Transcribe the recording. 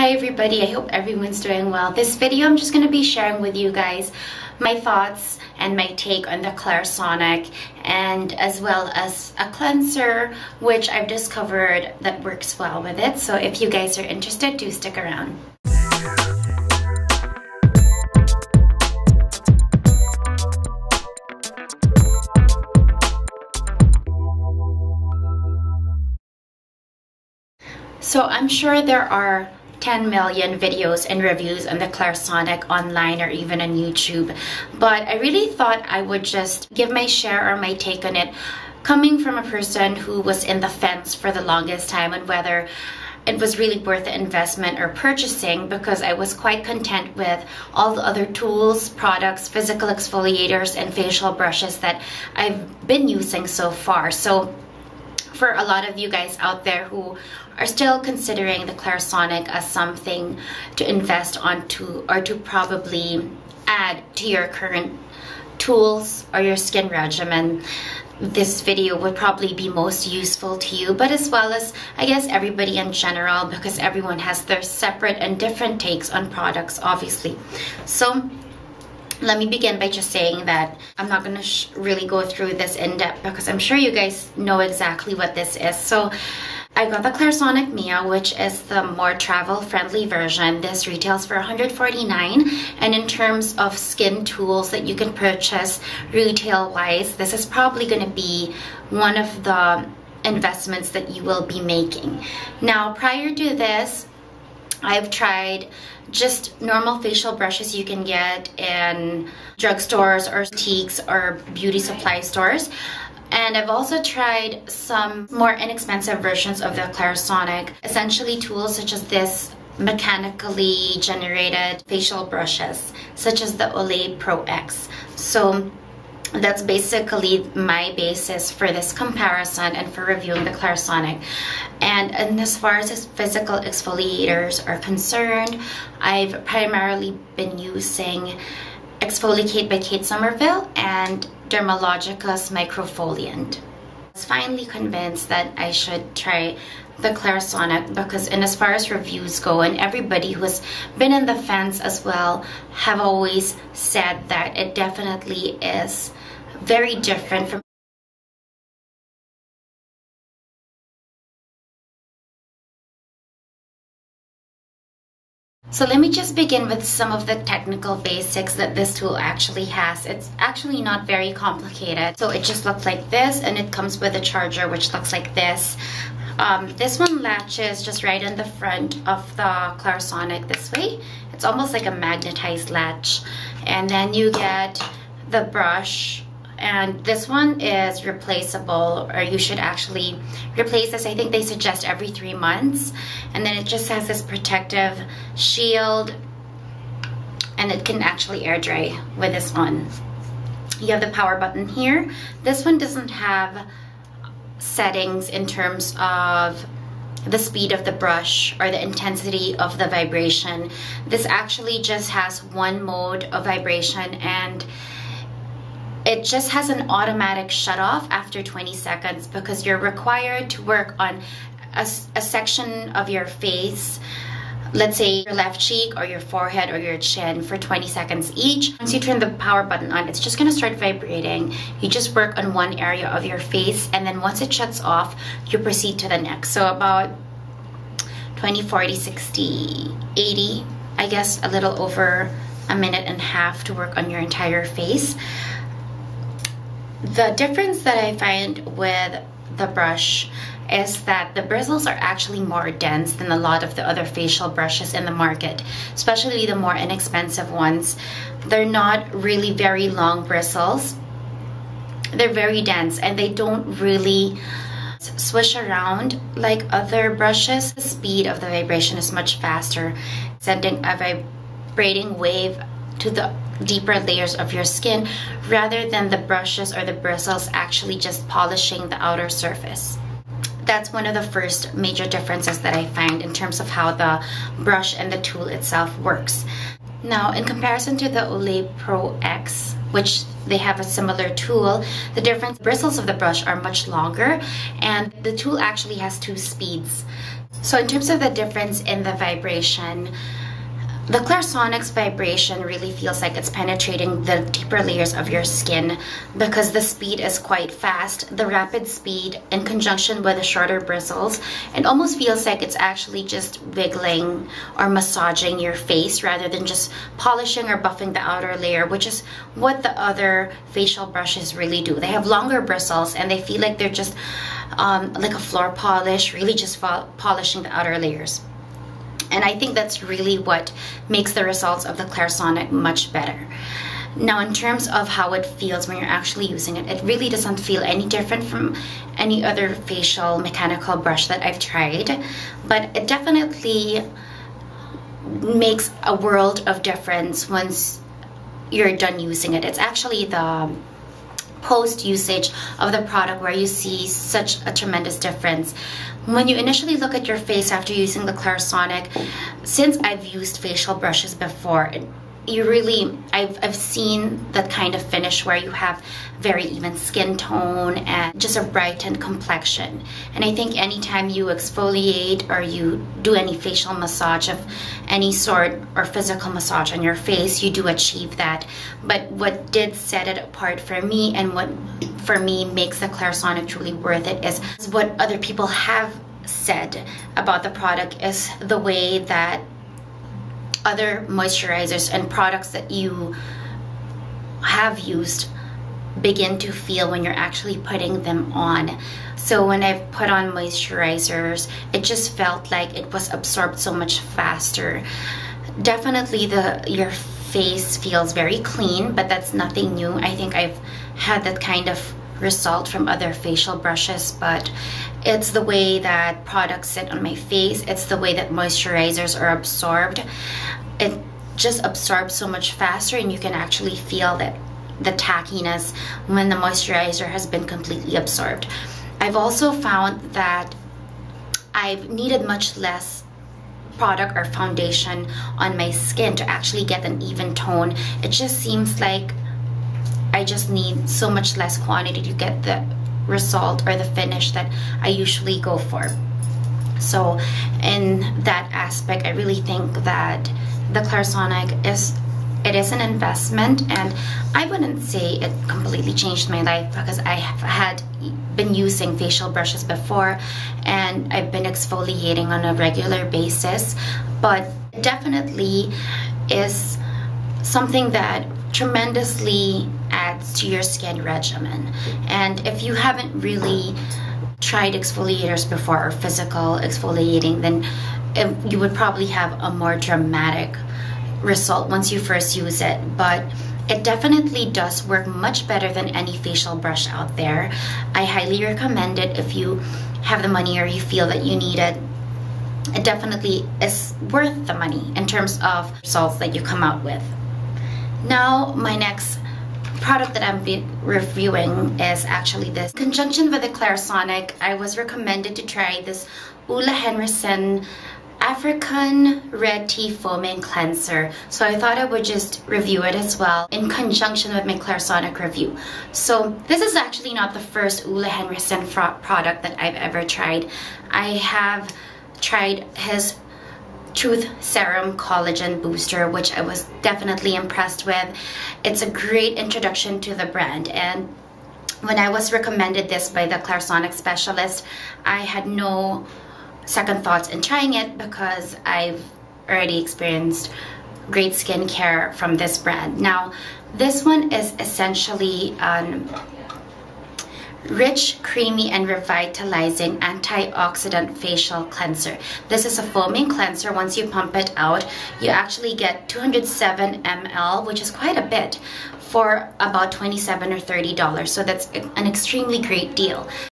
Hi everybody, I hope everyone's doing well. This video I'm just going to be sharing with you guys my thoughts and my take on the Clairsonic, and as well as a cleanser which I've discovered that works well with it. So if you guys are interested, do stick around. So I'm sure there are 10 million videos and reviews on the Clairsonic online or even on YouTube, but I really thought I would just give my share or my take on it, coming from a person who was in the fence for the longest time on whether it was really worth the investment or purchasing, because I was quite content with all the other tools, products, physical exfoliators, and facial brushes that I've been using so far. So for a lot of you guys out there who are still considering the Clairsonic as something to invest onto or to probably add to your current tools or your skin regimen, this video would probably be most useful to you, but as well as I guess everybody in general, because everyone has their separate and different takes on products, obviously. So let me begin by just saying that I'm not going to really go through this in depth, because I'm sure you guys know exactly what this is. So I got the Clairsonic Mia, which is the more travel-friendly version. This retails for $149, and in terms of skin tools that you can purchase retail-wise, this is probably going to be one of the investments that you will be making. Now, prior to this, I've tried just normal facial brushes you can get in drugstores or boutiques or beauty supply stores. And I've also tried some more inexpensive versions of the Clairsonic, essentially tools such as this mechanically generated facial brushes, such as the Ole Pro X. So that's basically my basis for this comparison and for reviewing the Clairsonic. And as far as physical exfoliators are concerned, I've primarily been using Exfoliate by Kate Somerville and Dermalogica's Microfoliant. I was finally convinced that I should try the Clairsonic, because as far as reviews go, and everybody who has been in the fence as well have always said that it definitely is very different from So let me just begin with some of the technical basics that this tool actually has. It's actually not very complicated. So it just looks like this, and it comes with a charger which looks like this. This one latches just right in the front of the Clairsonic this way. It's almost like a magnetized latch. And then you get the brush. And this one is replaceable, or you should actually replace this. I think they suggest every 3 months. And then it just has this protective shield, and it can actually air dry with this one. You have the power button here. This one doesn't have settings in terms of the speed of the brush or the intensity of the vibration. This actually just has one mode of vibration, and it just has an automatic shut off after 20 seconds, because you're required to work on a section of your face, let's say your left cheek or your forehead or your chin, for 20 seconds each. Once you turn the power button on, it's just going to start vibrating. You just work on one area of your face, and then once it shuts off, you proceed to the next. So about 20, 40, 60, 80, I guess a little over a minute and a half to work on your entire face. The difference that I find with the brush is that the bristles are actually more dense than a lot of the other facial brushes in the market, especially the more inexpensive ones. They're not really very long bristles. They're very dense, and they don't really swish around like other brushes. The speed of the vibration is much faster, sending a vibrating wave to the deeper layers of your skin, rather than the brushes or the bristles actually just polishing the outer surface. That's one of the first major differences that I find in terms of how the brush and the tool itself works. Now, in comparison to the Ole Pro X, which they have a similar tool, the difference, bristles of the brush are much longer, and the tool actually has 2 speeds. So in terms of the difference in the vibration, the Clairsonic's vibration really feels like it's penetrating the deeper layers of your skin because the speed is quite fast. The rapid speed in conjunction with the shorter bristles, it almost feels like it's actually just wiggling or massaging your face rather than just polishing or buffing the outer layer, which is what the other facial brushes really do. They have longer bristles and they feel like they're just like a floor polish, really just polishing the outer layers. And I think that's really what makes the results of the Clairsonic much better. Now, in terms of how it feels when you're actually using it, it really doesn't feel any different from any other facial mechanical brush that I've tried, but it definitely makes a world of difference once you're done using it. It's actually the post-usage of the product where you see such a tremendous difference. When you initially look at your face after using the Clairsonic, since I've used facial brushes before, I've seen that kind of finish where you have very even skin tone and just a brightened complexion. And I think anytime you exfoliate or you do any facial massage of any sort or physical massage on your face, you do achieve that. But what did set it apart for me and what for me makes the Clairsonic truly worth it is what other people have said about the product is the way that other moisturizers and products that you have used begin to feel when you're actually putting them on. So when I've put on moisturizers, it just felt like it was absorbed so much faster. Definitely your face feels very clean, but that's nothing new. I think I've had that kind of result from other facial brushes, but it's the way that products sit on my face, it's the way that moisturizers are absorbed. It just absorbs so much faster, and you can actually feel that the tackiness when the moisturizer has been completely absorbed. I've also found that I've needed much less product or foundation on my skin to actually get an even tone. It just seems like I just need so much less quantity to get the result or the finish that I usually go for. So in that aspect, I really think that the Clairsonic is an investment, and I wouldn't say it completely changed my life because I had been using facial brushes before and I've been exfoliating on a regular basis, but it definitely is something that tremendously adds to your skin regimen. And if you haven't really tried exfoliators before or physical exfoliating, then you would probably have a more dramatic result once you first use it. But it definitely does work much better than any facial brush out there. I highly recommend it if you have the money or you feel that you need it. It definitely is worth the money in terms of results that you come out with. Now, my next product that I'm reviewing is actually this. In conjunction with the Clairsonic, I was recommended to try this Ole Henriksen African Red TeaFoaming Cleanser. So I thought I would just review it as well in conjunction with my Clairsonic review. So this is actually not the first Ole Henriksen product that I've ever tried. I have tried his Truth Serum Collagen Booster, which I was definitely impressed with. It's a great introduction to the brand, and when I was recommended this by the Clairsonic specialist, I had no second thoughts in trying it because I've already experienced great skincare from this brand. Now, this one is essentially rich, creamy, and revitalizing antioxidant facial cleanser. This is a foaming cleanser. Once you pump it out, you actually get 207 ml, which is quite a bit, for about $27 or $30. So that's an extremely great deal.